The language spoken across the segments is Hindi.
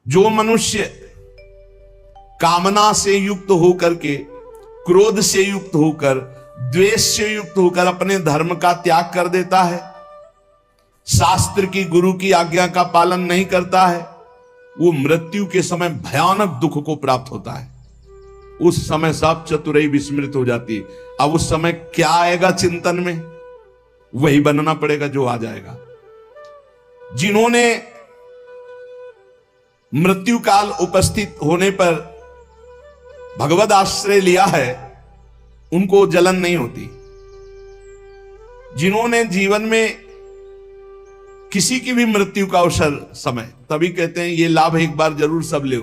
जो मनुष्य कामना से युक्त होकर के, क्रोध से युक्त होकर, द्वेष से युक्त होकर अपने धर्म का त्याग कर देता है, शास्त्र की, गुरु की आज्ञा का पालन नहीं करता है, वो मृत्यु के समय भयानक दुख को प्राप्त होता है। उस समय सब चतुराई विस्मृत हो जाती है। अब उस समय क्या आएगा चिंतन में, वही बनना पड़ेगा जो आ जाएगा। जिन्होंने मृत्यु काल उपस्थित होने पर भगवद आश्रय लिया है, उनको जलन नहीं होती। जिन्होंने जीवन में किसी की भी मृत्यु का अवसर समय, तभी कहते हैं ये लाभ एक बार जरूर सब ले।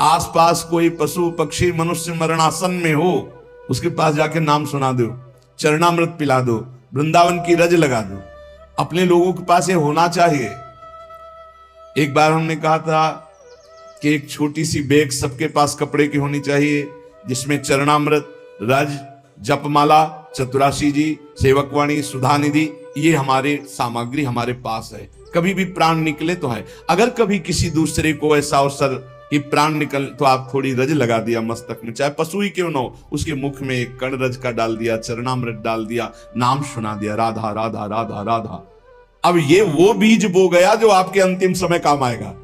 आसपास कोई पशु पक्षी मनुष्य मरणासन में हो, उसके पास जाके नाम सुना दो, चरणामृत पिला दो, वृंदावन की रज लगा दो। अपने लोगों के पास ये होना चाहिए। एक बार हमने कहा था कि एक छोटी सी बैग सबके पास कपड़े की होनी चाहिए, जिसमें चरणामृत, रज, जपमाला, चतुराशी जी, सेवकवाणी, सुधा निधि, ये हमारे सामग्री हमारे पास है। कभी भी प्राण निकले तो है। अगर कभी किसी दूसरे को ऐसा अवसर कि प्राण निकल, तो आप थोड़ी रज लगा दिया मस्तक में, चाहे पशु ही क्यों ना हो, उसके मुख में एक कण रज का डाल दिया, चरणामृत डाल दिया, नाम सुना दिया, राधा राधा राधा राधा। अब ये वो बीज बो गया जो आपके अंतिम समय काम आएगा।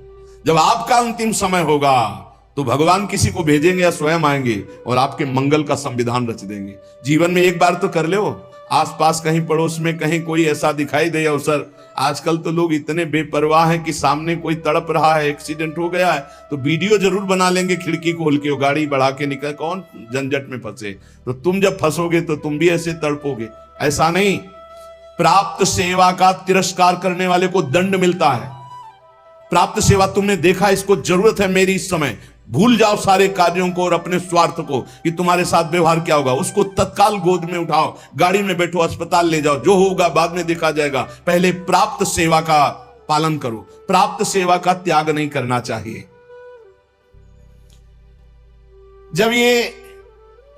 जब आपका अंतिम समय होगा तो भगवान किसी को भेजेंगे या स्वयं आएंगे और आपके मंगल का संविधान रच देंगे। जीवन में एक बार तो कर लो। आसपास कहीं पड़ोस में कहीं कोई ऐसा दिखाई दे अवसर, आजकल तो लोग इतने बेपरवाह हैं कि सामने कोई तड़प रहा है, एक्सीडेंट हो गया है, तो वीडियो जरूर बना लेंगे, खिड़की खोल के गाड़ी बढ़ा के निकल, कौन झंझट में फंसे। तो तुम जब फंसोगे तो तुम भी ऐसे तड़पोगे। ऐसा नहीं, प्राप्त सेवा का तिरस्कार करने वाले को दंड मिलता है। प्राप्त सेवा तुमने देखा, इसको जरूरत है मेरी इस समय, भूल जाओ सारे कार्यों को और अपने स्वार्थ को कि तुम्हारे साथ व्यवहार क्या होगा। उसको तत्काल गोद में उठाओ, गाड़ी में बैठो, अस्पताल ले जाओ, जो होगा बाद में देखा जाएगा। पहले प्राप्त सेवा का पालन करो। प्राप्त सेवा का त्याग नहीं करना चाहिए। जब ये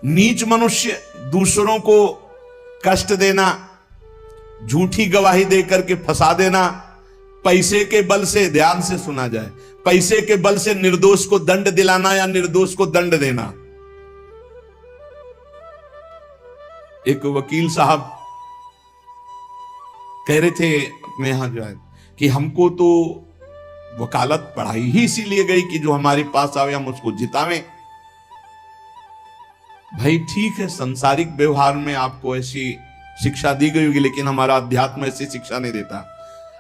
नीच मनुष्य दूसरों को कष्ट देना, झूठी गवाही देकर के फंसा देना, पैसे के बल से, ध्यान से सुना जाए, पैसे के बल से निर्दोष को दंड दिलाना या निर्दोष को दंड देना। एक वकील साहब कह रहे थे अपने यहां जो है कि हमको तो वकालत पढ़ाई ही इसीलिए गई कि जो हमारे पास आवे हम उसको जितावें। भाई ठीक है, सांसारिक व्यवहार में आपको ऐसी शिक्षा दी गई होगी, लेकिन हमारा अध्यात्म ऐसी शिक्षा नहीं देता।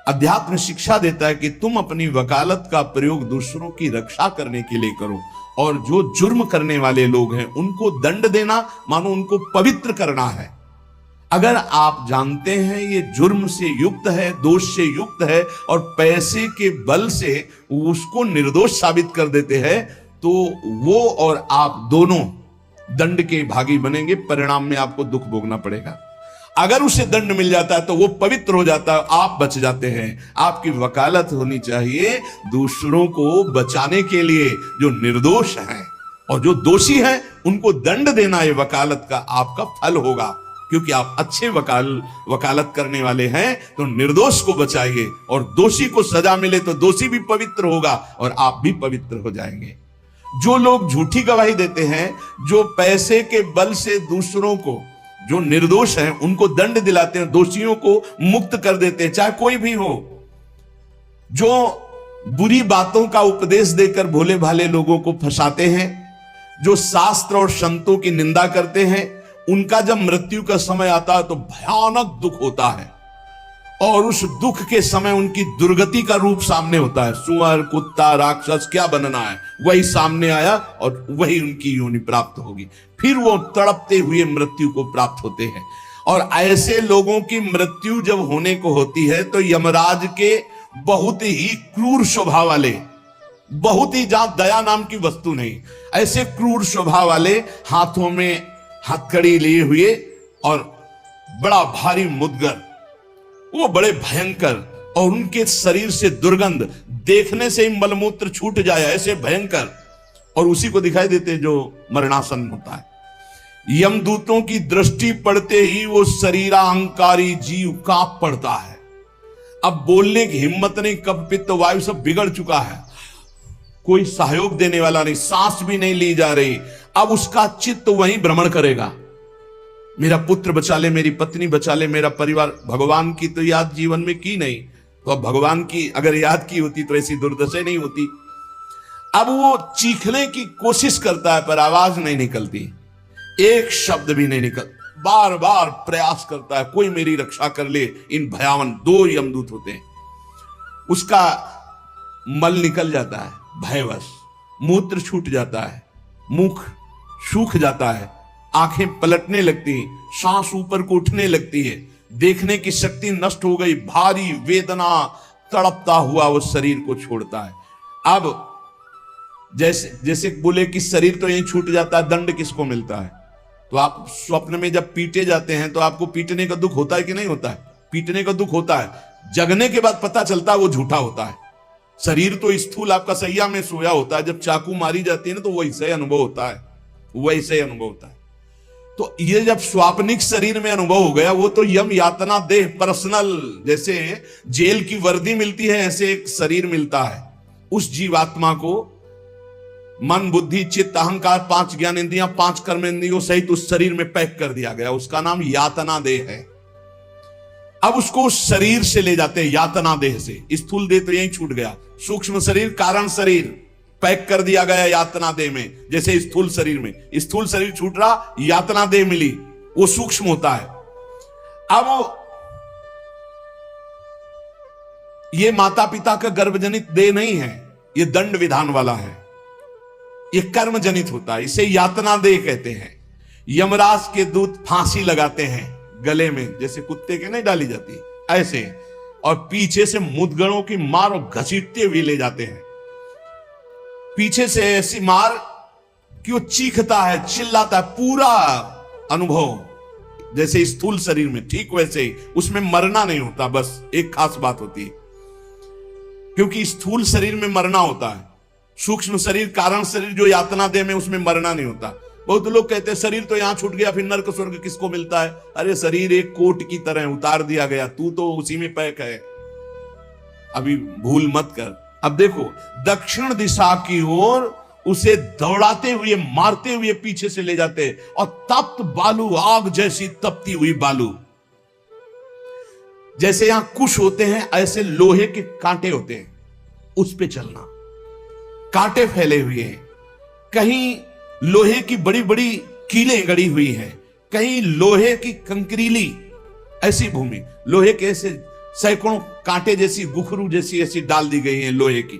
अध्यात्म शिक्षा देता है कि तुम अपनी वकालत का प्रयोग दूसरों की रक्षा करने के लिए करो, और जो जुर्म करने वाले लोग हैं उनको दंड देना मानो उनको पवित्र करना है। अगर आप जानते हैं ये जुर्म से युक्त है, दोष से युक्त है, और पैसे के बल से उसको निर्दोष साबित कर देते हैं, तो वो और आप दोनों दंड के भागी बनेंगे। परिणाम में आपको दुख भोगना पड़ेगा। अगर उसे दंड मिल जाता है तो वो पवित्र हो जाता है, आप बच जाते हैं। आपकी वकालत होनी चाहिए दूसरों को बचाने के लिए, जो निर्दोष हैं, और जो दोषी हैं उनको दंड देना ये वकालत का आपका फल होगा। क्योंकि आप अच्छे वकालत करने वाले हैं तो निर्दोष को बचाइए, और दोषी को सजा मिले तो दोषी भी पवित्र होगा और आप भी पवित्र हो जाएंगे। जो लोग झूठी गवाही देते हैं, जो पैसे के बल से दूसरों को, जो निर्दोष हैं उनको दंड दिलाते हैं, दोषियों को मुक्त कर देते हैं, चाहे कोई भी हो, जो बुरी बातों का उपदेश देकर भोले भाले लोगों को फंसाते हैं, जो शास्त्र और संतों की निंदा करते हैं, उनका जब मृत्यु का समय आता है तो भयानक दुख होता है, और उस दुख के समय उनकी दुर्गति का रूप सामने होता है। सुअर, कुत्ता, राक्षस क्या बनना है वही सामने आया और वही उनकी योनि प्राप्त होगी। फिर वो तड़पते हुए मृत्यु को प्राप्त होते हैं। और ऐसे लोगों की मृत्यु जब होने को होती है तो यमराज के बहुत ही क्रूर स्वभाव वाले, बहुत ही, जहां दया नाम की वस्तु नहीं, ऐसे क्रूर स्वभाव वाले हाथों में हथकड़ी लिए हुए और बड़ा भारी मुदगर, वो बड़े भयंकर, और उनके शरीर से दुर्गंध, देखने से ही मलमूत्र छूट जाए ऐसे भयंकर, और उसी को दिखाई देते जो मरणासन होता है। यमदूतों की दृष्टि पड़ते ही वो शरीराहंकारी जीव कांप पड़ता है। अब बोलने की हिम्मत नहीं, कफ पित्त वायु सब बिगड़ चुका है, कोई सहयोग देने वाला नहीं, सांस भी नहीं ली जा रही। अब उसका चित्त वहीं भ्रमण करेगा, मेरा पुत्र बचा ले, मेरी पत्नी बचा ले, मेरा परिवार। भगवान की तो याद जीवन में की नहीं, तो अब भगवान की अगर याद की होती तो ऐसी दुर्दशा नहीं होती। अब वो चीखने की कोशिश करता है पर आवाज नहीं निकलती, एक शब्द भी नहीं निकल, बार बार प्रयास करता है कोई मेरी रक्षा कर ले। इन भयावन 2 यमदूत होते हैं, उसका मल निकल जाता है भयवश, मूत्र छूट जाता है, मुख सूख जाता है, आंखें पलटने लगती, सांस ऊपर को उठने लगती है, देखने की शक्ति नष्ट हो गई, भारी वेदना, तड़पता हुआ वो शरीर को छोड़ता है। अब जैसे जैसे बोले कि शरीर तो यहीं छूट जाता है, दंड किसको मिलता है? तो आप स्वप्न में जब पीटे जाते हैं तो आपको पीटने का दुख होता है कि नहीं होता है? पीटने का दुख होता है, जगने के बाद पता चलता है वो झूठा होता है। शरीर तो स्थूल आपका सैया में सोया होता है, जब चाकू मारी जाती है ना तो वैसे अनुभव होता है, वैसे अनुभव होता है। तो ये जब स्वाप्निक शरीर में अनुभव हो गया, वो तो यम यातना देह पर्सनल, जैसे जेल की वर्दी मिलती है ऐसे एक शरीर मिलता है उस जीवात्मा को। मन बुद्धि चित्त अहंकार 5 ज्ञानेंद्रियां 5 कर्मेंद्रियों सहित उस शरीर में पैक कर दिया गया, उसका नाम यातना देह है। अब उसको उस शरीर से ले जाते हैं, यातना देह से। स्थूल देह तो यहीं छूट गया, सूक्ष्म शरीर कारण शरीर पैक कर दिया गया यातना देह में। जैसे स्थूल शरीर में स्थूल शरीर छूट रहा, यातना देह मिली, वो सूक्ष्म होता है। अब ये माता पिता का गर्भजनित देह नहीं है, ये दंड विधान वाला है, ये कर्म जनित होता है, इसे यातना देह कहते हैं। यमराज के दूत फांसी लगाते हैं गले में, जैसे कुत्ते के नहीं डाली जाती ऐसे, और पीछे से मुदगरों की मार और घसीटते हुए ले जाते हैं। पीछे से ऐसी मार कि वो चीखता है, चिल्लाता है, पूरा अनुभव जैसे स्थूल शरीर में, ठीक वैसे ही उसमें मरना नहीं होता। बस एक खास बात होती है, क्योंकि स्थूल शरीर में मरना होता है, सूक्ष्म शरीर कारण शरीर जो यातना देह में उसमें मरना नहीं होता। बहुत लोग कहते हैं शरीर तो यहां छूट गया फिर नरक स्वर्ग किसको मिलता है? अरे शरीर एक कोट की तरह उतार दिया गया, तू तो उसी में पैक है, अभी भूल मत कर। अब देखो दक्षिण दिशा की ओर उसे दौड़ाते हुए मारते हुए पीछे से ले जाते, और तप्त बालू, आग जैसी तपती हुई बालू, जैसे यहां कुश होते हैं ऐसे लोहे के कांटे होते हैं, उस पे चलना, कांटे फैले हुए हैं, कहीं लोहे की बड़ी बड़ी कीलें गड़ी हुई हैं, कहीं लोहे की कंकरीली ऐसी भूमि, लोहे के ऐसे सैकड़ों कांटे जैसी गुखरू जैसी ऐसी डाल दी गई है लोहे की,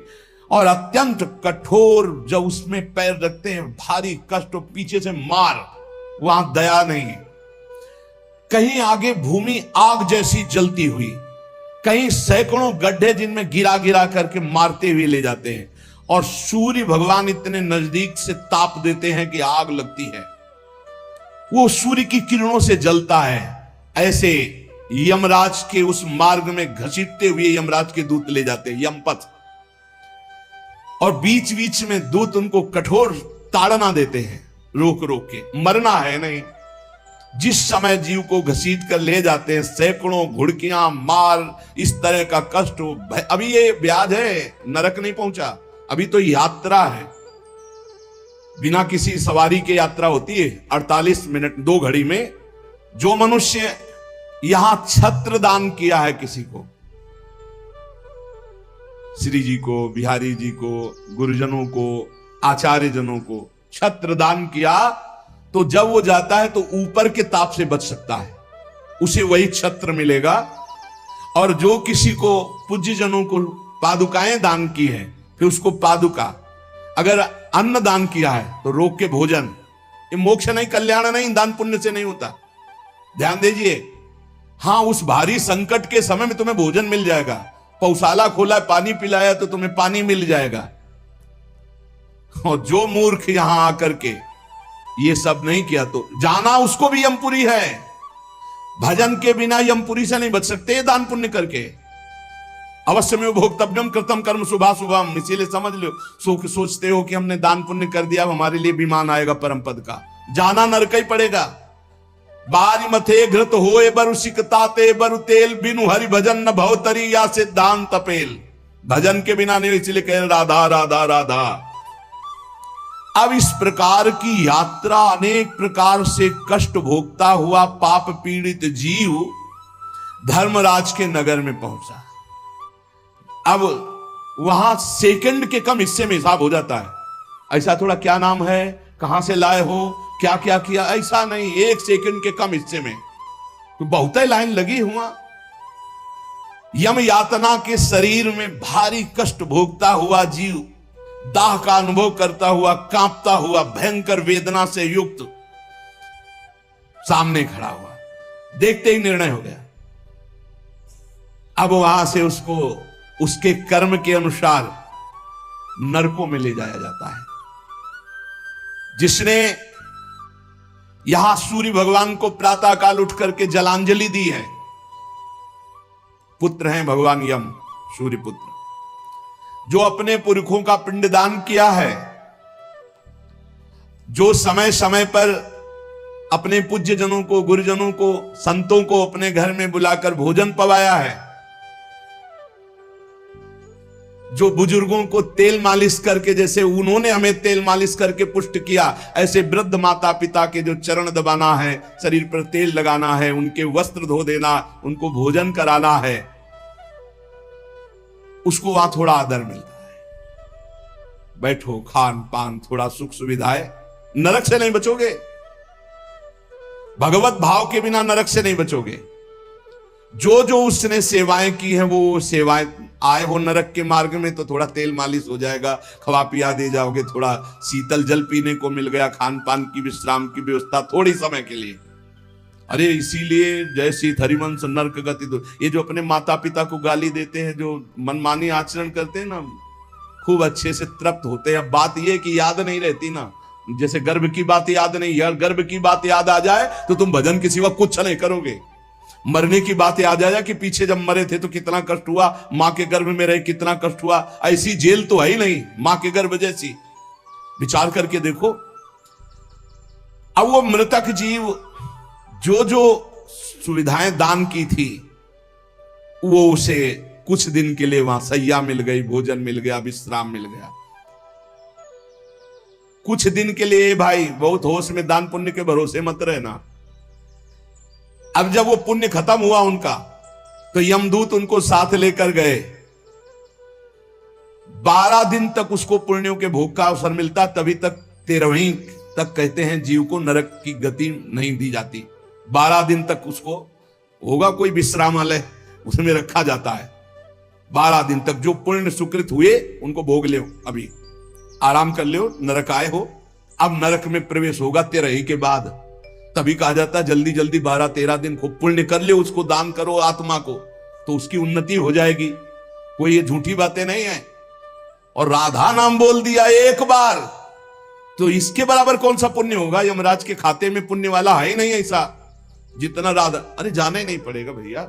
और अत्यंत कठोर जब उसमें पैर रखते हैं भारी कष्ट, और पीछे से मार, वहां दया नहीं। कहीं आगे भूमि आग जैसी जलती हुई, कहीं सैकड़ों गड्ढे जिनमें गिरा गिरा करके मारते हुए ले जाते हैं, और सूर्य भगवान इतने नजदीक से ताप देते हैं कि आग लगती है, वो सूर्य की किरणों से जलता है। ऐसे यमराज के उस मार्ग में घसीटते हुए यमराज के दूत ले जाते हैं, यमपथ, और बीच बीच में दूत उनको कठोर ताड़ना देते हैं, रोक रोक के, मरना है नहीं। जिस समय जीव को घसीट कर ले जाते हैं, सैकड़ों घुड़कियां मार, इस तरह का कष्ट हो। अभी ये ब्याज है, नरक नहीं पहुंचा, अभी तो यात्रा है, बिना किसी सवारी के यात्रा होती है 48 मिनट 2 घड़ी में। जो मनुष्य यहां छत्र दान किया है किसी को, श्री जी को, बिहारी जी को, गुरुजनों को, आचार्य जनों को छत्र दान किया, तो जब वो जाता है तो ऊपर के ताप से बच सकता है, उसे वही छत्र मिलेगा। और जो किसी को पूज्य जनों को पादुकाएं दान की है, फिर उसको पादुका, अगर अन्न दान किया है तो रोक के भोजन। ये मोक्ष नहीं, कल्याण नहीं, दान पुण्य से नहीं होता, ध्यान दीजिए। हां, उस भारी संकट के समय में तुम्हें भोजन मिल जाएगा, पौशाला खोला पानी पिलाया तो तुम्हें पानी मिल जाएगा। और जो मूर्ख यहां आकर के ये सब नहीं किया तो जाना उसको भी यमपुरी है। भजन के बिना यमपुरी से नहीं बच सकते, दान पुण्य करके। अवश्य में भोक्तव्यम कृतम कर्म शुभा शुभम, इसीलिए समझ लो, सोचते हो कि हमने दान पुण्य कर दिया, हमारे लिए विमान आएगा परम पद का, जाना नरक ही पड़ेगा। बारी मथे घृत होए बरु सिकताते बरु तेल, बिनु हरि भजन न भवतरी या सिद्धांत तपेल। भजन के बिना नहीं, इसलिए कह रहे राधा राधा राधा। अब इस प्रकार की यात्रा अनेक प्रकार से कष्ट भोगता हुआ पाप पीड़ित जीव धर्मराज के नगर में पहुंचा। अब वहां सेकंड के कम हिस्से में हिसाब हो जाता है। ऐसा थोड़ा क्या नाम है, कहां से लाए हो, क्या क्या किया, ऐसा नहीं। एक सेकंड के कम हिस्से में तो बहुत ही लाइन लगी हुआ। यम यातना के शरीर में भारी कष्ट भोगता हुआ जीव दाह का अनुभव करता हुआ, कांपता हुआ, भयंकर वेदना से युक्त सामने खड़ा हुआ। देखते ही निर्णय हो गया। अब वहां से उसको उसके कर्म के अनुसार नरकों में ले जाया जाता है। जिसने यहां सूर्य भगवान को प्रातः काल उठ करके जलांजलि दी है, पुत्र हैं भगवान यम, सूर्य पुत्र, जो अपने पुरखों का पिंडदान किया है, जो समय समय पर अपने पूज्य जनों को, गुरुजनों को, संतों को अपने घर में बुलाकर भोजन पवाया है, जो बुजुर्गों को तेल मालिश करके, जैसे उन्होंने हमें तेल मालिश करके पुष्ट किया, ऐसे वृद्ध माता पिता के जो चरण दबाना है, शरीर पर तेल लगाना है, उनके वस्त्र धो देना, उनको भोजन कराना है, उसको वहां थोड़ा आदर मिलता है। बैठो, खान पान, थोड़ा सुख सुविधाएं। नरक से नहीं बचोगे, भगवत भाव के बिना नरक से नहीं बचोगे। जो जो उसने सेवाएं की हैं, वो सेवाएं, आए हो नरक के मार्ग में तो थोड़ा तेल मालिश हो जाएगा, खवा पिया दे जाओगे, थोड़ा शीतल जल पीने को मिल गया, खान पान की, विश्राम की व्यवस्था थोड़ी समय के लिए। अरे इसीलिए जैसी हरिवंश नरक गति दो, ये जो अपने माता पिता को गाली देते हैं, जो मनमानी आचरण करते हैं ना, खूब अच्छे से तृप्त होते हैं। अब बात ये कि याद नहीं रहती ना, जैसे गर्भ की बात याद नहीं, यार गर्भ की बात याद आ जाए तो तुम भजन के सिवा कुछ नहीं करोगे। मरने की बात याद आ जाए कि पीछे जब मरे थे तो कितना कष्ट हुआ, मां के गर्भ में रहे कितना कष्ट हुआ, ऐसी जेल तो है ही नहीं मां के गर्भ जैसी। विचार करके देखो। अब वो मृतक जीव जो जो सुविधाएं दान की थी, वो उसे कुछ दिन के लिए वहां सैया मिल गई, भोजन मिल गया, विश्राम मिल गया। कुछ दिन के लिए भाई, बहुत होश में दान पुण्य के भरोसे मत रहना। अब जब वो पुण्य खत्म हुआ उनका, तो यमदूत उनको साथ लेकर गए। 12 दिन तक उसको पुण्यों के भोग का अवसर मिलता, तभी तक 13वीं तक कहते हैं जीव को नरक की गति नहीं दी जाती। 12 दिन तक उसको होगा कोई विश्रामालय, उसमें रखा जाता है। 12 दिन तक जो पुण्य सुकृत हुए उनको भोग ले, अभी आराम कर लो, नरक आए हो। अब नरक में प्रवेश होगा 13 के बाद। तभी कहा जाता है जल्दी जल्दी 12-13 दिन को पुण्य कर ले, उसको दान करो आत्मा को, तो उसकी उन्नति हो जाएगी। कोई ये झूठी बातें नहीं है। और राधा नाम बोल दिया एक बार तो इसके बराबर कौन सा पुण्य होगा। यमराज के खाते में पुण्य वाला है ही नहीं ऐसा जितना राधा। अरे जाना ही नहीं पड़ेगा भैया।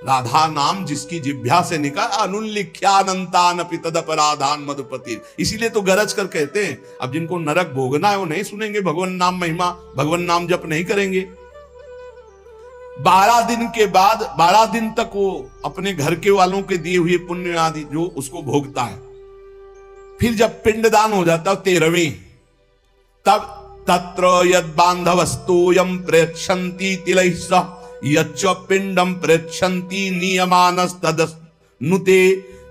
राधा नाम जिसकी जिभ्या से निकला, अनुल्लिख्यानंतानपि तदपराधान मधुपति। इसीलिए तो गरज कर कहते हैं, अब जिनको नरक भोगना है वो नहीं सुनेंगे भगवान नाम महिमा, भगवान नाम जप नहीं करेंगे। 12 दिन के बाद 12 दिन तक वो अपने घर के वालों के दिए हुए पुण्य आदि जो उसको भोगता है। फिर जब पिंडदान हो जाता है 13वीं, तब तत्र यद बांधवस्तोयम प्रेक्षन्ति तिलैः सह यच्च पिंडम प्रेक्षन्ति नियमानस्तदनुते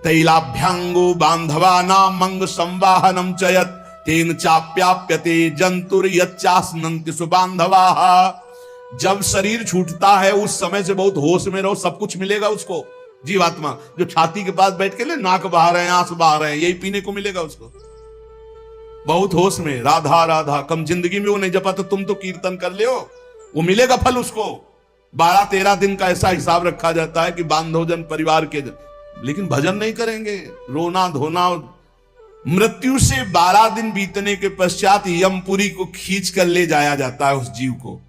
तैलाभ्यांगो बांधवानां मंग संवाहनम च यत् तेन चाप्याप्यते जंतुर यच्चास्नन्ति सुबांधवाः। जब शरीर छूटता है उस समय से बहुत होश में रहो, सब कुछ मिलेगा उसको। जीवात्मा जो छाती के पास बैठ के ले नाक बहा रहे हैं, आंख बहा रहे हैं, यही पीने को मिलेगा उसको। बहुत होश में राधा राधा। कम जिंदगी में वो नहीं जपा तो तुम तो कीर्तन कर ले, वो मिलेगा फल उसको। 12-13 दिन का ऐसा हिसाब रखा जाता है कि बांधवजन परिवार के, लेकिन भजन नहीं करेंगे, रोना धोना। मृत्यु से 12 दिन बीतने के पश्चात यमपुरी को खींच कर ले जाया जाता है उस जीव को।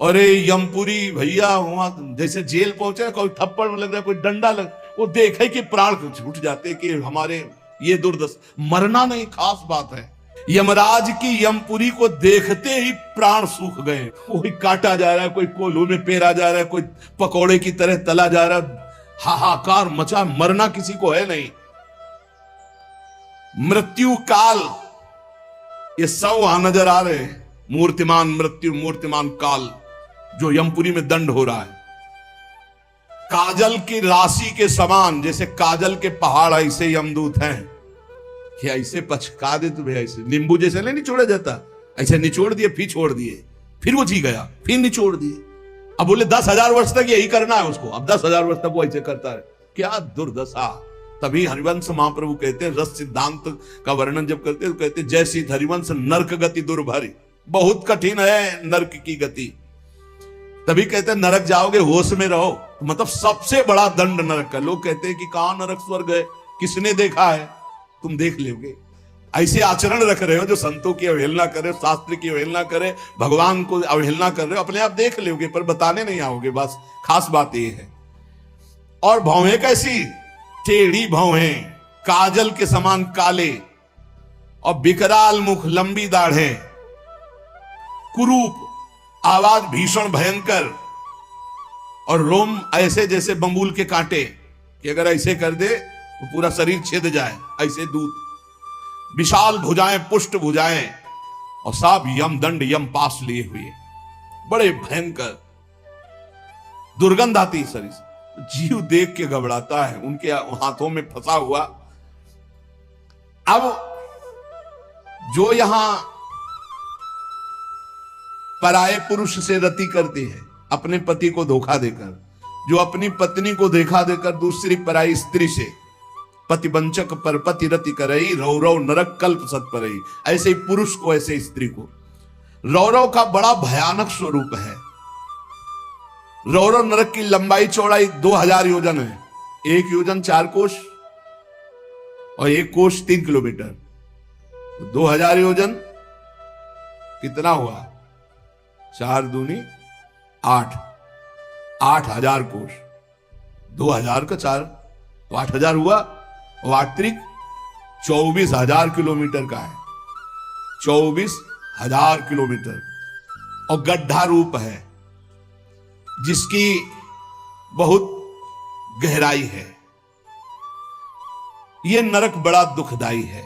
अरे यमपुरी भैया वहां जैसे जेल पहुंचे, कोई थप्पड़ लग रहा है, कोई डंडा लग, वो देखे कि प्राण छूट जाते कि हमारे ये दुर्दशा। मरना नहीं खास बात है। यमराज की यमपुरी को देखते ही प्राण सूख गए। कोई काटा जा रहा है, कोई कोल्हू में पेरा जा रहा है, कोई पकौड़े की तरह तला जा रहा है, हाहाकार मचा, मरना किसी को है नहीं। मृत्यु काल, ये सब वहां नजर आ रहे हैं। मूर्तिमान मृत्यु, मूर्तिमान काल, जो यमपुरी में दंड हो रहा है। काजल की राशि के समान, जैसे काजल के पहाड़ ऐसे यमदूत हैं कि ऐसे पचका दे तुम्हें, ऐसे नींबू जैसे नहीं निचोड़ा जाता, ऐसे निचोड़ दिए, फिर छोड़ दिए, फिर वो जी गया, फिर निचोड़ दिए। अब बोले 10,000 वर्ष तक यही करना है उसको, अब 10,000 वर्ष तक वो ऐसे करता है। क्या दुर्दशा। तभी हरिवंश महाप्रभु कहते हैं, रस सिद्धांत का वर्णन जब करते हैं तो कहते हैं, जैसी हरिवंश नरक गति दुर्भरी, बहुत कठिन है नरक की गति। तभी कहते हैं नरक जाओगे होश में रहो, मतलब सबसे बड़ा दंड नरक का। लोग कहते हैं कि कहां नरक स्वर्ग है, किसने देखा है? तुम देख लोगे। ऐसे आचरण रख रहे हो जो संतों की अवहेलना करे, शास्त्र की अवहेलना करे, भगवान को अवहेलना कर रहे हो, अपने आप देख लोगे पर बताने नहीं आओगे। बस खास बात ये है। और भौहें कैसी? टेढ़ी भौहें, काजल के समान काले, और विकराल मुख, लंबी दाढ़ें, कुरूप, आवाज भीषण भयंकर, और रोम ऐसे जैसे बंबूल के कांटे कि अगर ऐसे कर दे तो पूरा शरीर छेद जाए, ऐसे दूत। विशाल भुजाएं, पुष्ट भुजाएं, और सब यम दंड, यम पास लिए हुए, बड़े भयंकर। दुर्गंध आती शरीर से, जीव देख के घबराता है, उनके हाथों में फंसा हुआ। अब जो यहां पराये पुरुष से रति करती है, अपने पति को धोखा देकर, जो अपनी पत्नी को धोखा देकर दूसरी पराई स्त्री से, पतिवंचक पर पति रति करई, रौरव नरक कल्प सत परई। ऐसे ही पुरुष को, ऐसे स्त्री को। रौरव का बड़ा भयानक स्वरूप है। रौरव नरक की लंबाई चौड़ाई 2000 योजन है। 1 योजन 4 कोश और 1 कोश 3 किलोमीटर, तो 2000 योजन कितना हुआ? 4 दूनी 8, 8000 कोश। 2000 का 4 तो 8000 हुआ, और 8 त्रिक 24,000 किलोमीटर का है। 24,000 किलोमीटर, और गड्ढा रूप है जिसकी बहुत गहराई है। यह नरक बड़ा दुखदाई है।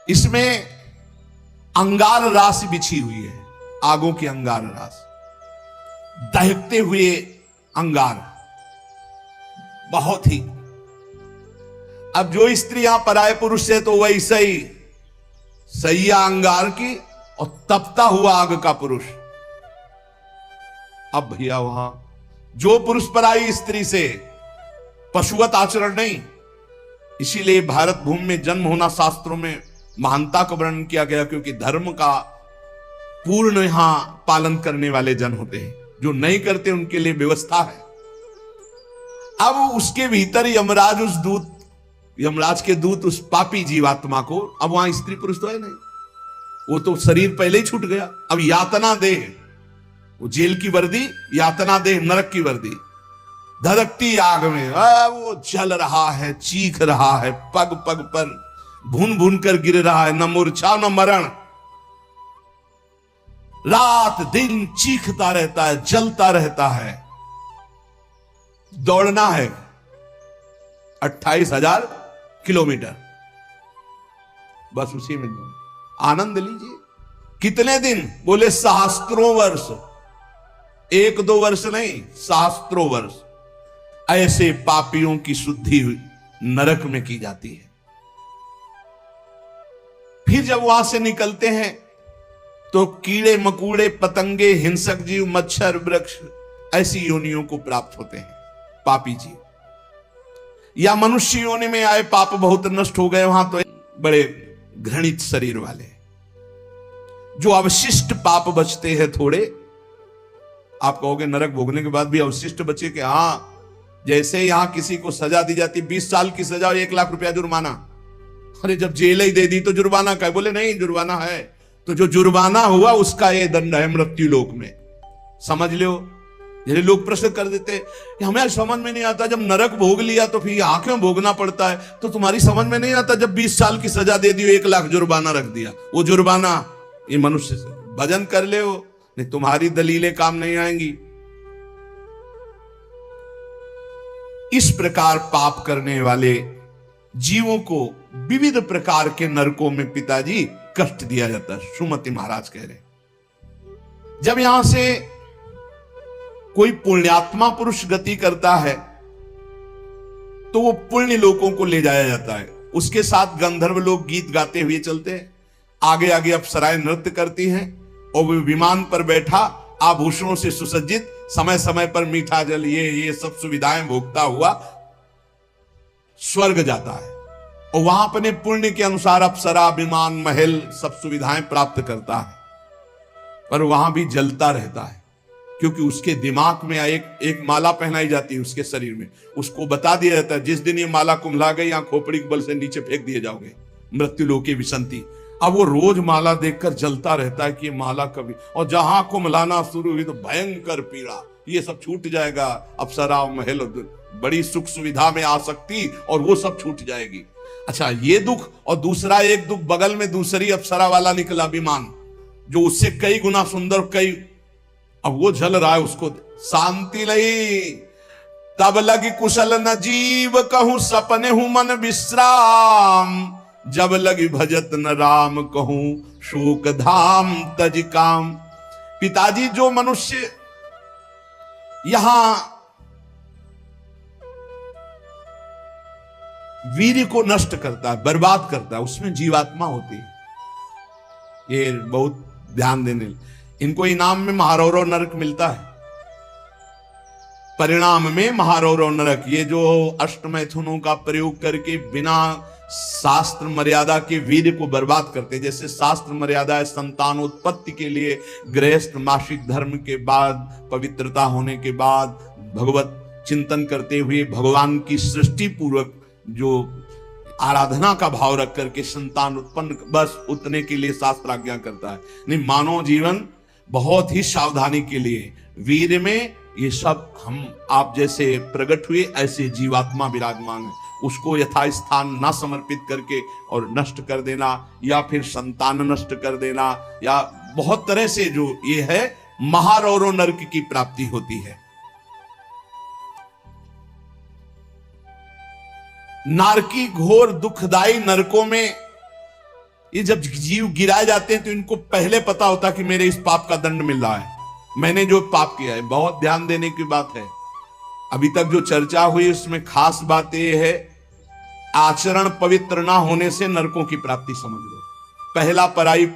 इसमें अंगार राशि बिछी हुई है, आगों की अंगार राशि, दहकते हुए अंगार, बहुत ही। अब जो स्त्रियां पराये पुरुष से, तो वैसे ही सैया अंगार की और तपता हुआ आग का पुरुष। अब भैया वहां जो पुरुष पराई स्त्री से, पशुवत आचरण नहीं। इसीलिए भारत भूमि में जन्म होना शास्त्रों में महानता का वर्णन किया गया, क्योंकि धर्म का पूर्ण यहां पालन करने वाले जन होते हैं। जो नहीं करते उनके लिए व्यवस्था है। अब उसके भीतर यमराज के दूत उस पापी जीवात्मा को, अब वहां स्त्री पुरुष तो है नहीं, वो तो शरीर पहले ही छूट गया। अब यातना देह, वो जेल की वर्दी, यातना देह नरक की वर्दी, धधकती आग में वो जल रहा है, चीख रहा है, पग पग पर भून भून कर गिर रहा है, न मूर्छा न मरण, रात दिन चीखता रहता है, जलता रहता है। दौड़ना है 28,000 किलोमीटर, बस उसी में आनंद लीजिए। कितने दिन? बोले सहस्त्रों वर्ष, 1-2 वर्ष नहीं, सहस्त्रों वर्ष। ऐसे पापियों की शुद्धि नरक में की जाती है। फिर जब वहां से निकलते हैं तो कीड़े मकूड़े, पतंगे, हिंसक जीव, मच्छर, वृक्ष, ऐसी योनियों को प्राप्त होते हैं पापी जीव। या मनुष्य योनि में आए, पाप बहुत नष्ट हो गए वहां, तो बड़े घृणित शरीर वाले, जो अवशिष्ट पाप बचते हैं थोड़े। आप कहोगे नरक भोगने के बाद भी अवशिष्ट बचे? कि हां, जैसे यहां किसी को सजा दी जाती, 20 साल की सजा और 1 लाख रुपया जुर्माना। अरे जब जेल ही दे दी तो जुर्माना का? बोले नहीं, जुर्माना है। तो जो जुर्माना हुआ उसका ये दंड है मृत्यु लोक में, समझ लो। ये लोग प्रश्न कर देते कि हमें समझ में नहीं आता, जब नरक भोग लिया तो फिर यहां क्यों भोगना पड़ता है? तो तुम्हारी समझ में नहीं आता, जब 20 साल की सजा दे दी, 1 लाख जुर्माना रख दिया, वो जुर्माना ये मनुष्य से भजन कर ले, नहीं तुम्हारी दलीलें काम नहीं आएंगी। इस प्रकार पाप करने वाले जीवों को विविध प्रकार के नरकों में पिताजी कष्ट दिया जाता है। सुमति महाराज कह रहे, जब यहां से कोई पुण्यात्मा पुरुष गति करता है तो वो पुण्य लोकों को ले जाया जाता है। उसके साथ गंधर्व लोग गीत गाते हुए चलते हैं, आगे आगे अप्सराएं नृत्य करती हैं, और वो विमान पर बैठा आभूषणों से सुसज्जित, समय समय पर मीठा जल ये सब सुविधाएं भोगता हुआ स्वर्ग जाता है, और वहां अपने पुण्य के अनुसार अप्सरा, विमान, महल सब सुविधाएं प्राप्त करता है। पर वहां भी जलता रहता है, क्योंकि उसके दिमाग में एक माला पहनाई जाती है उसके शरीर में। उसको बता दिया जाता है जिस दिन ये माला कुम्हला गई या खोपड़ी के बल से नीचे फेंक दिए जाओगे, मृत्यु लोके विसंति। अब वो रोज माला देखकर जलता रहता है कि माला कभी, और जहां कुम्हलाना शुरू हुई तो भयंकर पीड़ा, ये सब छूट जाएगा। अप्सरा, महल, बड़ी सुख सुविधा में आ सकती, और वो सब छूट जाएगी। अच्छा, ये दुख, और दूसरा एक दुख बगल में दूसरी अप्सरा वाला निकला विमान, जो उससे कई गुना सुंदर, कई, अब वो जल रहा है, उसको शांति नहीं। तब लगी कुशल न जीव कहूं, सपने हूं मन विश्राम, जब लगी भजत न राम कहूं, शोक धाम तज काम। पिताजी, जो मनुष्य यहां वीर को नष्ट करता है, बर्बाद करता है, उसमें जीवात्मा होती है। ये बहुत ध्यान देने, इनको इनाम में महारौरव नरक मिलता है, परिणाम में महारौरव नरक। ये जो अष्टमैथुनों का प्रयोग करके बिना शास्त्र मर्यादा के वीर को बर्बाद करते, जैसे शास्त्र मर्यादा है संतानोत्पत्ति के लिए, गृहस्थ मासिक धर्म के बाद, पवित्रता होने के बाद, भगवत चिंतन करते हुए भगवान की सृष्टि पूर्वक जो आराधना का भाव रख करके संतान उत्पन्न, बस उतने के लिए शास्त्र आज्ञा करता है। नहीं, मानव जीवन बहुत ही सावधानी के लिए, वीर में ये सब हम आप जैसे प्रकट हुए ऐसे जीवात्मा विराजमान है, उसको यथास्थान ना समर्पित करके और नष्ट कर देना, या फिर संतान नष्ट कर देना, या बहुत तरह से जो ये है महारौरव नरक की प्राप्ति होती है। नारकी घोर दुखदाई नरकों में ये जब जीव गिराए जाते हैं तो इनको पहले पता होता कि मेरे इस पाप का दंड मिल रहा है, मैंने जो पाप किया है। बहुत ध्यान देने की बात है, अभी तक जो चर्चा हुई उसमें खास बात यह है, आचरण पवित्र ना होने से नरकों की प्राप्ति समझ लो। पहला, पराई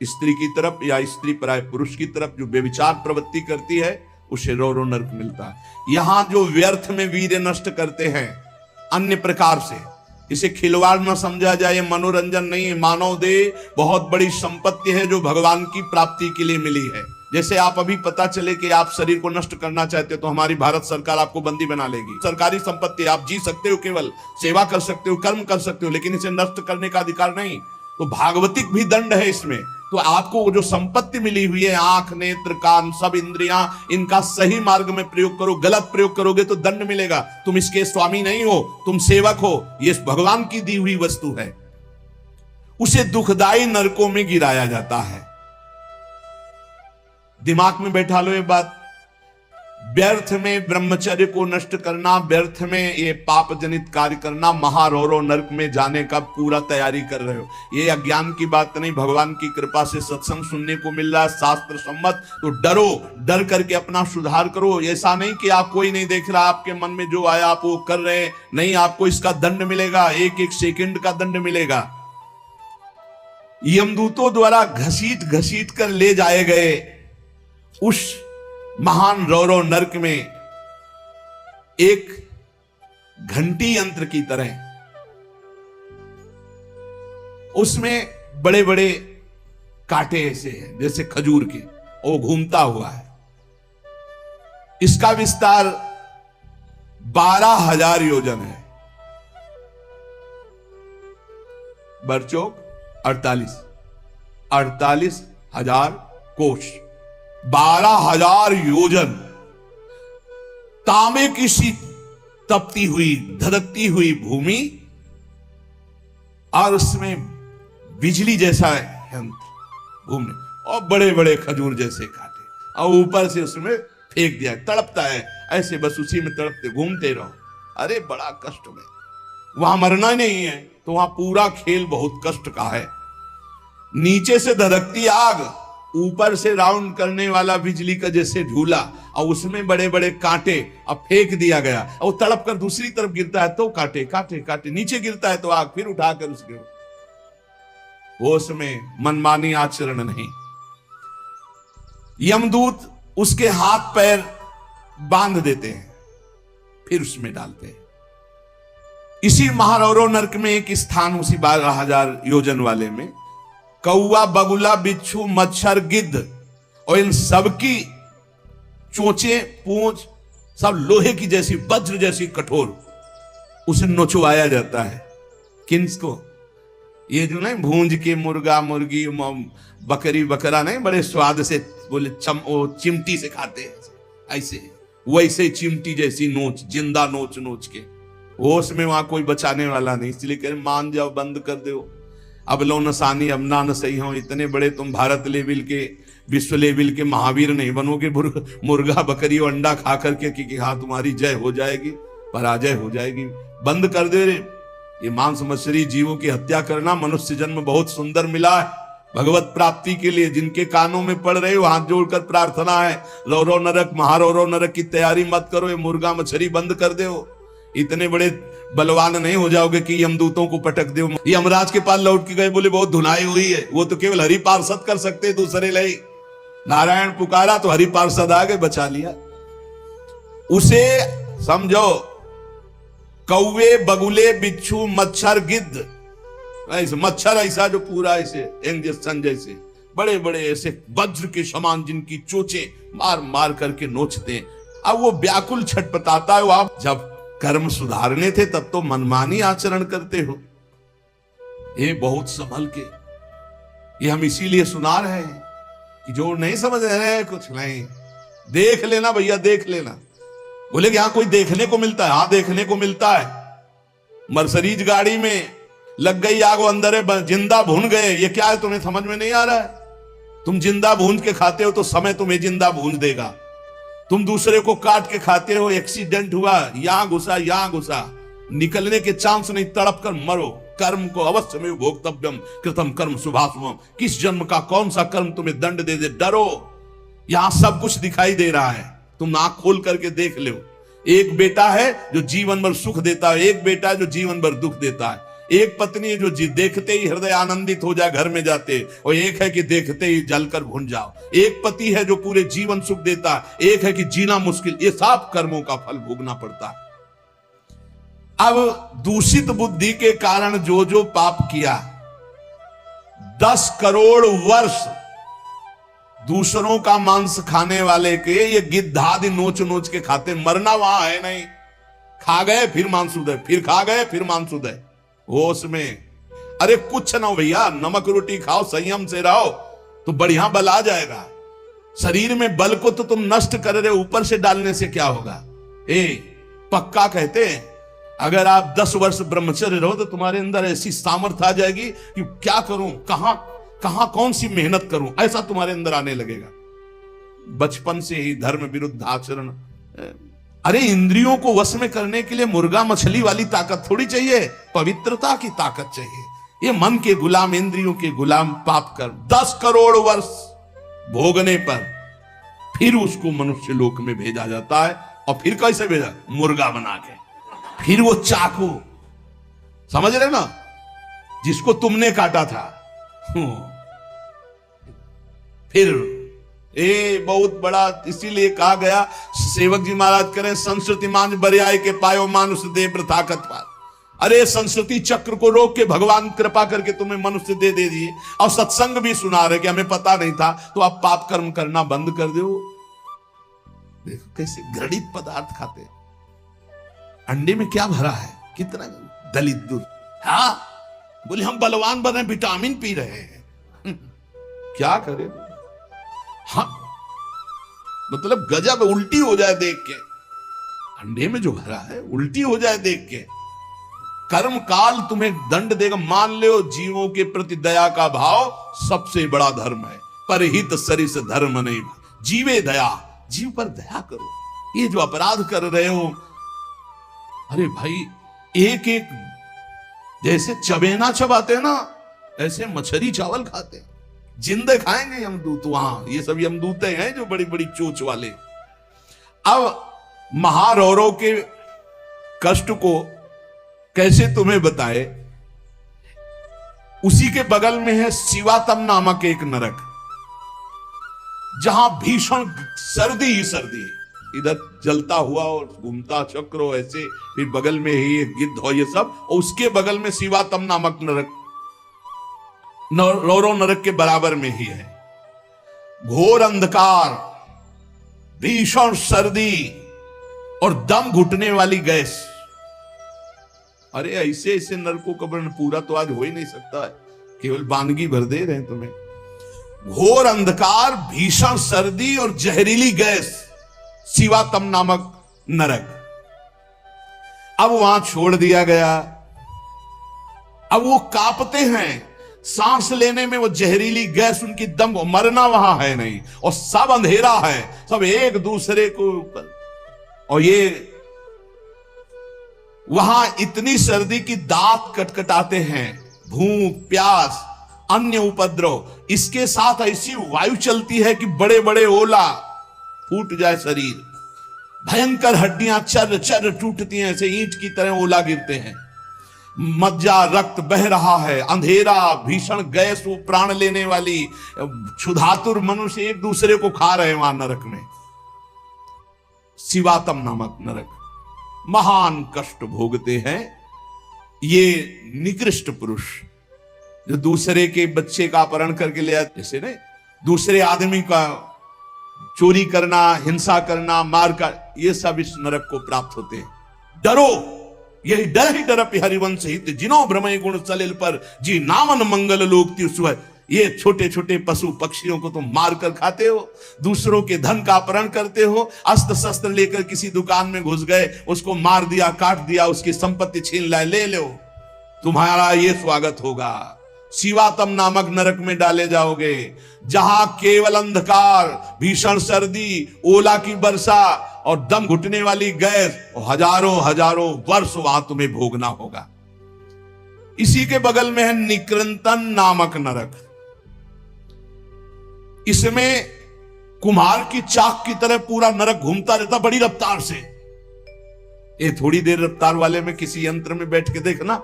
स्त्री की तरफ या स्त्री पराई पुरुष की तरफ जो व्यभिचार प्रवृत्ति करती है उसे रौरव नरक मिलता है। यहां जो व्यर्थ में वीर्य नष्ट करते हैं अन्य प्रकार से, इसे खिलवाड़ न समझा जाए, मनोरंजन नहीं। मानव देह बहुत बड़ी संपत्ति है जो भगवान की प्राप्ति के लिए मिली है। जैसे आप अभी पता चले कि आप शरीर को नष्ट करना चाहते हो तो हमारी भारत सरकार आपको बंदी बना लेगी। सरकारी संपत्ति, आप जी सकते हो, केवल सेवा कर सकते हो, कर्म कर सकते हो, लेकिन इसे नष्ट करने का अधिकार नहीं। तो भागवतिक भी दंड है इसमें। तो आपको जो संपत्ति मिली हुई है, आंख, नेत्र, कान, सब इंद्रियां, इनका सही मार्ग में प्रयोग करो। गलत प्रयोग करोगे तो दंड मिलेगा। तुम इसके स्वामी नहीं हो, तुम सेवक हो। ये भगवान की दी हुई वस्तु है, उसे दुखदाई नरकों में गिराया जाता है। दिमाग में बैठा लो ये बात। व्यर्थ में ब्रह्मचर्य को नष्ट करना, व्यर्थ में ये पाप जनित कार्य करना, महारौरव नरक में जाने का पूरा तैयारी कर रहे हो। ये अज्ञान की बात नहीं, भगवान की कृपा से सत्संग सुनने को मिल रहा है, शास्त्र सम्मत। तो डरो, डर करके अपना सुधार करो। ऐसा नहीं कि आप कोई नहीं देख रहा, आपके मन में जो आया आप वो कर रहे नहीं, आपको इसका दंड मिलेगा, एक एक सेकंड का दंड मिलेगा। यमदूतों द्वारा घसीट घसीट कर ले जाए गए उस महान रौरव नरक में एक घंटी यंत्र की तरह उसमें बड़े बड़े कांटे ऐसे हैं जैसे खजूर के, वो घूमता हुआ है। इसका विस्तार 12,000 योजन है। बरचौक 48,000 कोष, 12,000 योजन। तांबे की सी तपती हुई, धधकती हुई भूमि, और उसमें बिजली जैसा यंत्र घूमने, और बड़े बड़े खजूर जैसे कांटे, और ऊपर से उसमें फेंक दिया। तड़पता है ऐसे, बस उसी में तड़पते घूमते रहो। अरे बड़ा कष्ट में, वहां मरना नहीं है तो वहां पूरा खेल बहुत कष्ट का है। नीचे से धधकती आग, ऊपर से राउंड करने वाला बिजली का जैसे झूला, और उसमें बड़े बड़े कांटे, अब फेंक दिया गया और वो तड़प कर दूसरी तरफ गिरता है तो कांटे कांटे कांटे, नीचे गिरता है तो आग, फिर उठाकर उसके वो उसमें मनमानी आचरण नहीं। यमदूत उसके हाथ पैर बांध देते हैं, फिर उसमें डालते हैं। इसी महारौरो नरक में एक स्थान, उसी 12,000 योजन वाले में, कौआ, बगुला, बिच्छू, मच्छर, गिद्ध और इन सबकी चोंचे, पूंछ सब लोहे की जैसी, वज्र जैसी कठोर, उसे नोचवाया जाता है। किसको? ये जो नहीं भूंज के मुर्गा मुर्गी बकरी बकरा नहीं बड़े स्वाद से बोले चिमटी से खाते हैं, ऐसे वैसे चिमटी जैसी नोच, जिंदा नोच नोच के, होश में वहां कोई बचाने वाला नहीं। इसलिए कह रहे मान जाओ, बंद कर दो, अब लो नसानी, अब ना न सही हो। इतने बड़े तुम भारत लेवल के, विश्व लेवल के महावीर नहीं बनोगे मुर्गा बकरी और अंडा खा करके कि हाँ तुम्हारी जय हो जाएगी, पराजय हो जाएगी। बंद कर दे रे। ये मांस मछली जीवों की हत्या करना, मनुष्य जन्म बहुत सुंदर मिला है भगवत प्राप्ति के लिए। जिनके कानों में पड़ रहे हो हाथ जोड़कर प्रार्थना है, रौरो नरक, महारौरो नरक की तैयारी मत करो, ये मुर्गा मछली बंद कर दो। इतने बड़े बलवान नहीं हो जाओगे कि यमदूतों को पटक दो। यमराज के पास लौट के गए, बोले बहुत धुनाई हुई है, वो तो केवल हरि पार्षद कर सकते, दूसरे लई नारायण पुकारा तो हरि पार्षद आ गए, बचा लिया उसे। समझो, कौवे, बगुले, बिच्छू, मच्छर, गिद्ध, ऐसे मच्छर ऐसा जो पूरा ऐसे इंजेक्शन जैसे बड़े बड़े ऐसे वज्र के समान, जिनकी चोचे मार मार करके नोचते हैं। अब वो व्याकुल छटपटाता है, आप जब कर्म सुधारने थे तब तो मनमानी आचरण करते हो। ये बहुत संभल के, ये हम इसीलिए सुना रहे हैं कि जो नहीं समझ रहे हैं कुछ नहीं, देख लेना भैया, देख लेना। बोले कि यहां कोई देखने को मिलता है? हाँ देखने को मिलता है। मर्सरीज गाड़ी में लग गई आग, वो अंदर है, जिंदा भून गए। ये क्या है तुम्हें समझ में नहीं आ रहा है? तुम जिंदा भून के खाते हो तो समय तुम्हें जिंदा भून देगा। तुम दूसरे को काट के खाते हो, एक्सीडेंट हुआ, यहां घुसा, निकलने के चांस नहीं, तड़प कर मरो। कर्म को अवश्य में भोक्तव्यम कृतम कर्म शुभाशुभम। किस जन्म का कौन सा कर्म तुम्हें दंड दे दे, डरो। यहां सब कुछ दिखाई दे रहा है, तुम आंख खोल करके देख लो। एक बेटा है जो जीवन भर सुख देता है, एक बेटा है जो जीवन भर दुख देता है। एक पत्नी है जो देखते ही हृदय आनंदित हो जाए घर में जाते, और एक है कि देखते ही जलकर भुन जाओ। एक पति है जो पूरे जीवन सुख देता है, एक है कि जीना मुश्किल। ये सब कर्मों का फल भोगना पड़ता है। अब दूषित बुद्धि के कारण जो जो पाप किया, 10 करोड़ वर्ष दूसरों का मांस खाने वाले के ये गिद्धादि नोच नोच के खाते, मरना वहां है नहीं। खा गए फिर मांसुदय, फिर खा गए फिर मांसुदय, होश में। अरे कुछ ना भैया, नमक रोटी खाओ, संयम से रहो तो बढ़िया बल आ जाएगा। शरीर में बल को तो तुम नष्ट कर रहे हो, ऊपर से डालने से क्या होगा? पक्का कहते हैं अगर आप 10 वर्ष ब्रह्मचर्य रहो तो तुम्हारे अंदर ऐसी सामर्थ्य आ जाएगी कि क्या करूं, कहां कौन सी मेहनत करूं, ऐसा तुम्हारे अंदर आने लगेगा। बचपन से ही धर्म विरुद्ध आचरण। अरे इंद्रियों को वश में करने के लिए मुर्गा मछली वाली ताकत थोड़ी चाहिए, पवित्रता की ताकत चाहिए। ये मन के गुलाम, इंद्रियों के गुलाम पाप कर 10 करोड़ वर्ष भोगने पर फिर उसको मनुष्य लोक में भेजा जाता है। और फिर कैसे भेजा? मुर्गा बना के। फिर वो चाकू, समझ रहे ना, जिसको तुमने काटा था, फिर बहुत बड़ा। इसीलिए कहा गया, सेवक जी महाराज करें, संस्कृति मान बरियाय के पायो मानुष दे ताकत पार। अरे संस्कृति चक्र को रोक के भगवान कृपा करके तुम्हें मनुष्य दे दिए। और सत्संग भी सुना रहे कि हमें पता नहीं था, तो आप पाप कर्म करना बंद कर दो। देखो कैसे घृणित पदार्थ खाते। अंडे में क्या भरा है, कितना दलित दूध। हाँ बोले हम बलवान बने, विटामिन पी रहे हैं। क्या करें? हाँ मतलब गजब, उल्टी हो जाए देख के। अंडे में जो भरा है उल्टी हो जाए देख के। कर्म काल तुम्हें दंड देगा। मान लो जीवों के प्रति दया का भाव सबसे बड़ा धर्म है। परहित सरिस धर्म नहीं, जीवे दया, जीव पर दया करो। ये जो अपराध कर रहे हो, अरे भाई, एक एक जैसे चबेना चबाते ना, ऐसे मछली चावल खाते हैं। जिंदे खाएंगे यमदूत वहां, ये सब यमदूते हैं जो बड़ी बड़ी चोंच वाले। अब महारौरव के कष्ट को कैसे तुम्हें बताए। उसी के बगल में है शिवातम नामक एक नरक, जहां भीषण सर्दी ही सर्दी, इधर जलता हुआ और घूमता चक्र हो ऐसे, फिर बगल में ही एक गिद्ध हो, ये सब, और उसके बगल में शिवातम नामक नरक रौरव नरक के बराबर में ही है। घोर अंधकार, भीषण सर्दी और दम घुटने वाली गैस। अरे ऐसे ऐसे नरकों का वर्णन पूरा तो आज हो ही नहीं सकता है, केवल वानगी भर दे रहे हैं तुम्हें। घोर अंधकार, भीषण सर्दी और जहरीली गैस, शिवातम नामक नरक। अब वहां छोड़ दिया गया। अब वो कांपते हैं, सांस लेने में वो जहरीली गैस उनकी दम, मरना वहां है नहीं, और सब अंधेरा है, सब एक दूसरे को ऊपर। और ये वहां इतनी सर्दी की दांत कटकटाते हैं, भूख प्यास अन्य उपद्रव, इसके साथ ऐसी वायु चलती है कि बड़े बड़े ओला, फूट जाए शरीर, भयंकर हड्डियां चर चर टूटती हैं, ऐसे ईंट की तरह ओला गिरते हैं, मज्जा रक्त बह रहा है, अंधेरा, भीषण गैस, वो प्राण लेने वाली, क्षुधातुर मनुष्य एक दूसरे को खा रहे हैं वहां नरक में। शिवातम नामक नरक, महान कष्ट भोगते हैं ये निकृष्ट पुरुष, जो दूसरे के बच्चे का अपहरण करके ले आते, जैसे नहीं, दूसरे आदमी का चोरी करना, हिंसा करना, मार कर, ये सब इस नरक को प्राप्त होते हैं। डरो, यही डर ही डर हरिवंश हित, जिनो भ्रमय गुण सलिल पर, जी नामन मंगल लोक तीर्थ। ये छोटे छोटे पशु पक्षियों को तुम मार कर खाते हो, दूसरों के धन का अपहरण करते हो, अस्त्र शस्त्र लेकर किसी दुकान में घुस गए, उसको मार दिया, काट दिया, उसकी संपत्ति छीन लाए, ले लो, तुम्हारा ये स्वागत होगा। शिवातम नामक नरक में डाले जाओगे, जहां केवल अंधकार, भीषण सर्दी, ओला की वर्षा और दम घुटने वाली गैस, और हजारों हजारों वर्ष वहां तुम्हें भोगना होगा। इसी के बगल में है निकृंतन नामक नरक। इसमें कुम्हार की चाक की तरह पूरा नरक घूमता रहता बड़ी रफ्तार से। ये थोड़ी देर रफ्तार वाले में किसी यंत्र में बैठ के देखना,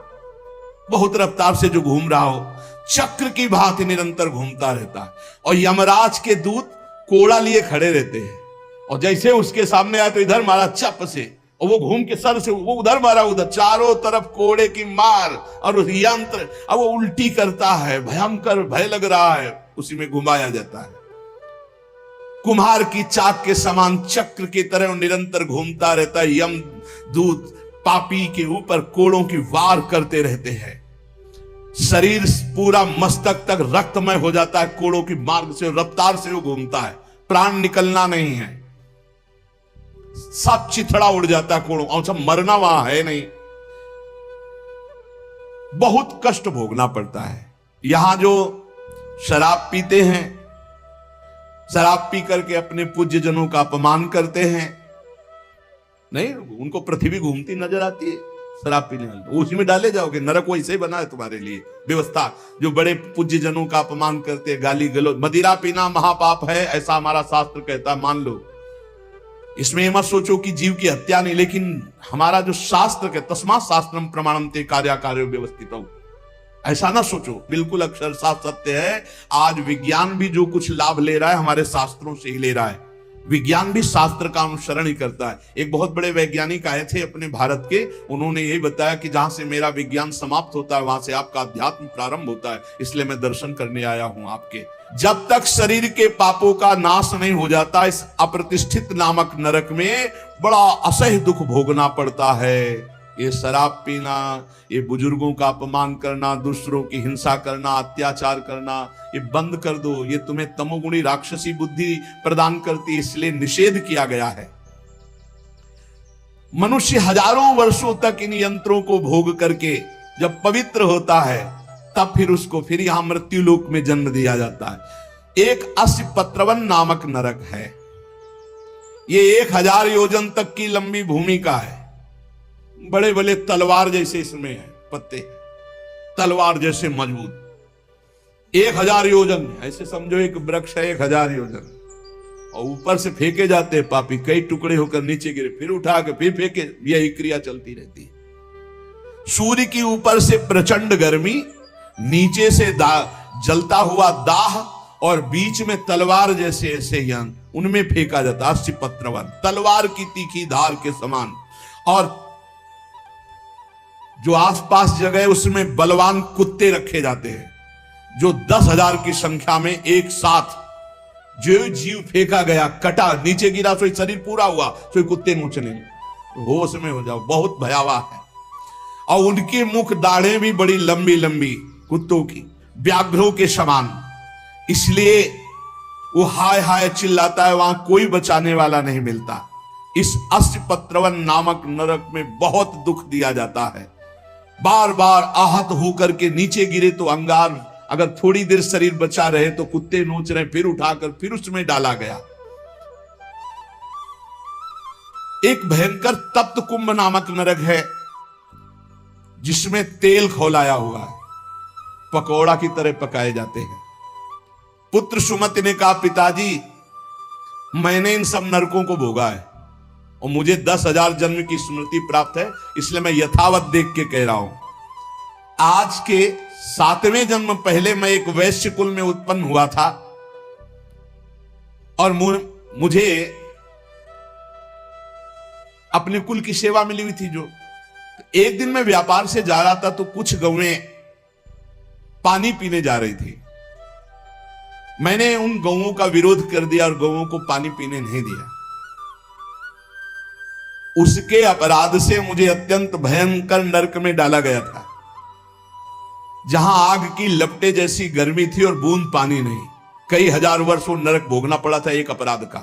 बहुत रफ्तार से जो घूम रहा हो, चक्र की भांति निरंतर घूमता रहता है। और यमराज के दूत कोड़ा लिए खड़े रहते हैं, और जैसे उसके सामने आए तो इधर मारा चप से, और वो घूम के सर से वो उधर मारा उधर, चारों तरफ कोड़े की मार, और उस यंत्र अब वो उल्टी करता है, भयंकर भय लग रहा है, उसी में घुमाया जाता है। कुम्हार की चाक के समान चक्र की तरह निरंतर घूमता रहता है। यम दूत पापी के ऊपर कोड़ों की वार करते रहते हैं, शरीर पूरा मस्तक तक रक्तमय हो जाता है, कोड़ों की मार्ग से, रफ्तार से वो घूमता है, प्राण निकलना नहीं है, सब चिथड़ा उड़ जाता है कोड़ों, और सब मरना वहां है नहीं। बहुत कष्ट भोगना पड़ता है। यहां जो शराब पीते हैं, शराब पी करके अपने पूज्य जनों का अपमान करते हैं, नहीं, उनको पृथ्वी घूमती नजर आती है शराब पीने वाले, उसी में डाले जाओगे। नरक वैसे ही बना है तुम्हारे लिए व्यवस्था। जो बड़े पूज्य जनों का अपमान करते हैं, गाली गलौज, मदिरा पीना महापाप है, ऐसा हमारा शास्त्र कहता है, मान लो। इसमें मत सोचो कि जीव की हत्या नहीं, लेकिन हमारा जो शास्त्र के तस्मात् शास्त्रम प्रमाणम ते कार्य व्यवस्थित हो, ऐसा ना सोचो, बिल्कुल अक्षर साफ सत्य है। आज विज्ञान भी जो कुछ लाभ ले रहा है हमारे शास्त्रों से ही ले रहा है। विज्ञान भी शास्त्र का अनुसरण ही करता है। एक बहुत बड़े वैज्ञानिक आए थे अपने भारत के, उन्होंने यही बताया कि जहां से मेरा विज्ञान समाप्त होता है वहां से आपका अध्यात्म प्रारंभ होता है, इसलिए मैं दर्शन करने आया हूं आपके। जब तक शरीर के पापों का नाश नहीं हो जाता, इस अप्रतिष्ठित नामक नरक में बड़ा असह्य दुख भोगना पड़ता है। ये शराब पीना, ये बुजुर्गों का अपमान करना, दूसरों की हिंसा करना, अत्याचार करना, ये बंद कर दो। ये तुम्हें तमोगुणी राक्षसी बुद्धि प्रदान करती, इसलिए निषेध किया गया है। मनुष्य हजारों वर्षों तक इन यंत्रों को भोग करके जब पवित्र होता है, तब फिर उसको फिर यहां मृत्यु लोक में जन्म दिया जाता है। एक अस्पत्रवन नामक नरक है। ये 1000 योजन तक की लंबी भूमि का है। बड़े बड़े तलवार जैसे इसमें है पत्ते, तलवार जैसे मजबूत, 1000 योजन, ऐसे समझो एक वृक्ष है 1000 योजन, और ऊपर से फेंके जाते हैं पापी, कई टुकड़े होकर नीचे गिरे, फिर उठा के फिर फेंके, यही क्रिया चलती रहती है। सूर्य की ऊपर से प्रचंड गर्मी, नीचे से जलता हुआ दाह, और बीच में तलवार जैसे ऐसे यंग, उनमें फेंका जाता। अस्थिपत्रवन, तलवार की तीखी धार के समान, और जो आसपास जगह है उसमें बलवान कुत्ते रखे जाते हैं, जो 10,000 की संख्या में एक साथ जो जीव फेंका गया, कटा, नीचे गिरा, सोई शरीर पूरा हुआ, सोई कुत्ते नोच लेंगे, होश में हो जाओ, बहुत भयावह है। और उनके मुख दाढ़ें भी बड़ी लंबी लंबी, कुत्तों की, व्याघ्रों के समान, इसलिए वो हाय हाय चिल्लाता है, वहां कोई बचाने वाला नहीं मिलता। इस अस्थिपत्रवन नामक नरक में बहुत दुख दिया जाता है। बार बार आहत होकर के नीचे गिरे तो अंगार, अगर थोड़ी देर शरीर बचा रहे तो कुत्ते नोच रहे, फिर उठाकर फिर उसमें डाला गया। एक भयंकर तप्त कुंभ नामक नरक है, जिसमें तेल खौलाया हुआ है, पकौड़ा की तरह पकाए जाते हैं। पुत्र सुमति ने कहा, पिताजी मैंने इन सब नरकों को भोगा है और मुझे 10,000 जन्म की स्मृति प्राप्त है, इसलिए मैं यथावत देख के कह रहा हूं। आज के 7वें जन्म पहले मैं एक वैश्य कुल में उत्पन्न हुआ था, और मुझे अपने कुल की सेवा मिली हुई थी। जो एक दिन मैं व्यापार से जा रहा था तो कुछ गौएं पानी पीने जा रही थी। मैंने उन गौओं का विरोध कर दिया और गौओं को पानी पीने नहीं दिया। उसके अपराध से मुझे अत्यंत भयंकर नरक में डाला गया था, जहां आग की लपटे जैसी गर्मी थी और बूंद पानी नहीं। कई हजार वर्ष वो नरक भोगना पड़ा था एक अपराध का।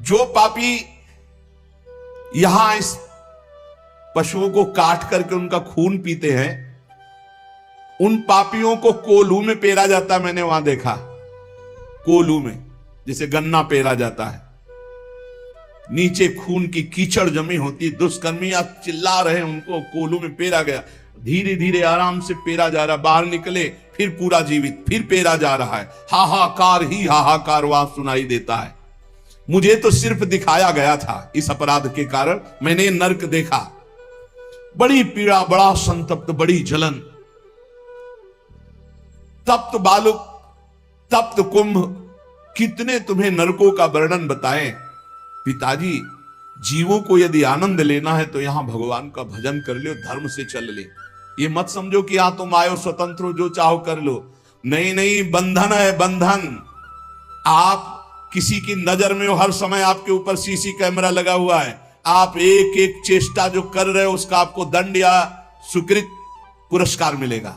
जो पापी यहां इस पशुओं को काट करके उनका खून पीते हैं, उन पापियों को कोल्हू में पेरा जाता। मैंने वहां देखा, कोल्हू में जैसे गन्ना पेरा जाता है, नीचे खून की कीचड़ जमी होती, दुष्कर्मियां चिल्ला रहे, उनको कोल्हू में पेरा गया। धीरे धीरे आराम से पेरा जा रहा, बाहर निकले फिर पूरा जीवित, फिर पेरा जा रहा है। हाहाकार ही हाहाकार वहां सुनाई देता है। मुझे तो सिर्फ दिखाया गया था, इस अपराध के कारण मैंने नरक देखा। बड़ी पीड़ा, बड़ा संतप्त, बड़ी जलन, तप्त बालुक, तप्त कुंभ, कितने तुम्हें नरकों का वर्णन बताएं। पिताजी, जीवों को यदि आनंद लेना है तो यहां भगवान का भजन कर लो, धर्म से चल ले। ये मत समझो कि यहां तुम आयो स्वतंत्र हो, जो चाहो कर लो। नहीं नहीं, बंधन है बंधन। आप किसी की नजर में हो, हर समय आपके ऊपर सीसी कैमरा लगा हुआ है। आप एक एक चेष्टा जो कर रहे हो उसका आपको दंड या स्वीकृत पुरस्कार मिलेगा।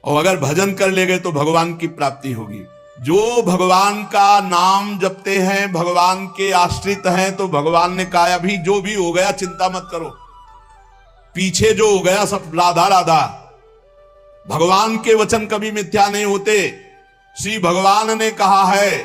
और अगर भजन कर ले गए तो भगवान की प्राप्ति होगी। जो भगवान का नाम जपते हैं, भगवान के आश्रित हैं, तो भगवान ने कहा अभी जो भी हो गया चिंता मत करो, पीछे जो हो गया सब राधा राधा। भगवान के वचन कभी मिथ्या नहीं होते। श्री भगवान ने कहा है,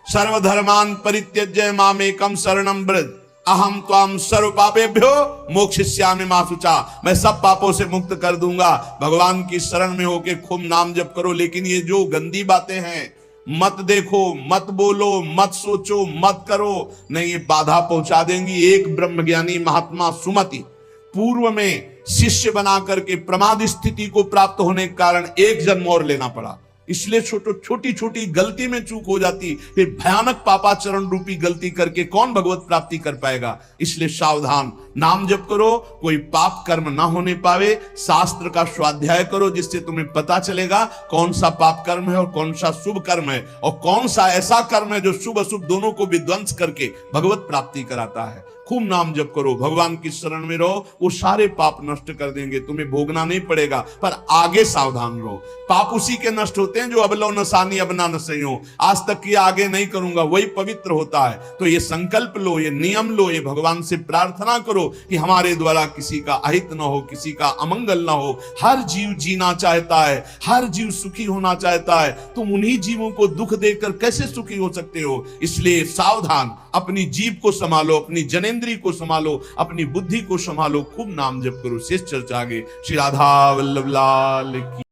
सर्वधर्मान परित्यज्य मामेकम शरणं व्रज, अहम त्वाम सर्व पापेभ्यो मोक्षयिष्यामि मा शुचा। मैं सब पापों से मुक्त कर दूंगा। भगवान की शरण में होके खूब नाम जप करो। लेकिन ये जो गंदी बातें हैं, मत देखो, मत बोलो, मत सोचो, मत करो, नहीं, ये बाधा पहुंचा देंगी। एक ब्रह्मज्ञानी महात्मा सुमति पूर्व में शिष्य बना करके प्रमाद स्थिति को प्राप्त होने के कारण एक जन्म और लेना पड़ा। इसलिए छोटी छोटी गलती में चूक हो जाती, फिर भयानक पापाचरण रूपी गलती करके कौन भगवत प्राप्ति कर पाएगा। इसलिए सावधान, नाम जप करो, कोई पाप कर्म ना होने पावे। शास्त्र का स्वाध्याय करो, जिससे तुम्हें पता चलेगा कौन सा पाप कर्म है और कौन सा शुभ कर्म है, और कौन सा ऐसा कर्म है जो शुभ अशुभ दोनों को विध्वंस करके भगवत प्राप्ति कराता है। खूब नाम जप करो, भगवान की शरण में रहो, वो सारे पाप नष्ट कर देंगे। तुम्हें भोगना नहीं पड़ेगा, पर आगे सावधान रहो। पाप उसी के नष्ट होते हैं जो अब लो नसानी अब ना नसइयो, आज तक ये आगे नहीं करूंगा, वही पवित्र होता है। तो ये संकल्प लो, ये नियम लो, ये भगवान से प्रार्थना करो कि हमारे द्वारा किसी का अहित न हो, किसी का अमंगल न हो। हर जीव जीना चाहता है, हर जीव सुखी होना चाहता है। तुम उन्हीं जीवों को दुख देकर कैसे सुखी हो सकते हो? इसलिए सावधान, अपनी जीव को संभालो, अपनी जनेन्द्रियों कर्मेंद्री को संभालो, अपनी बुद्धि को संभालो, खूब नाम जप करो। शेष चर्चा आगे। श्री राधा वल्लभ लाल की।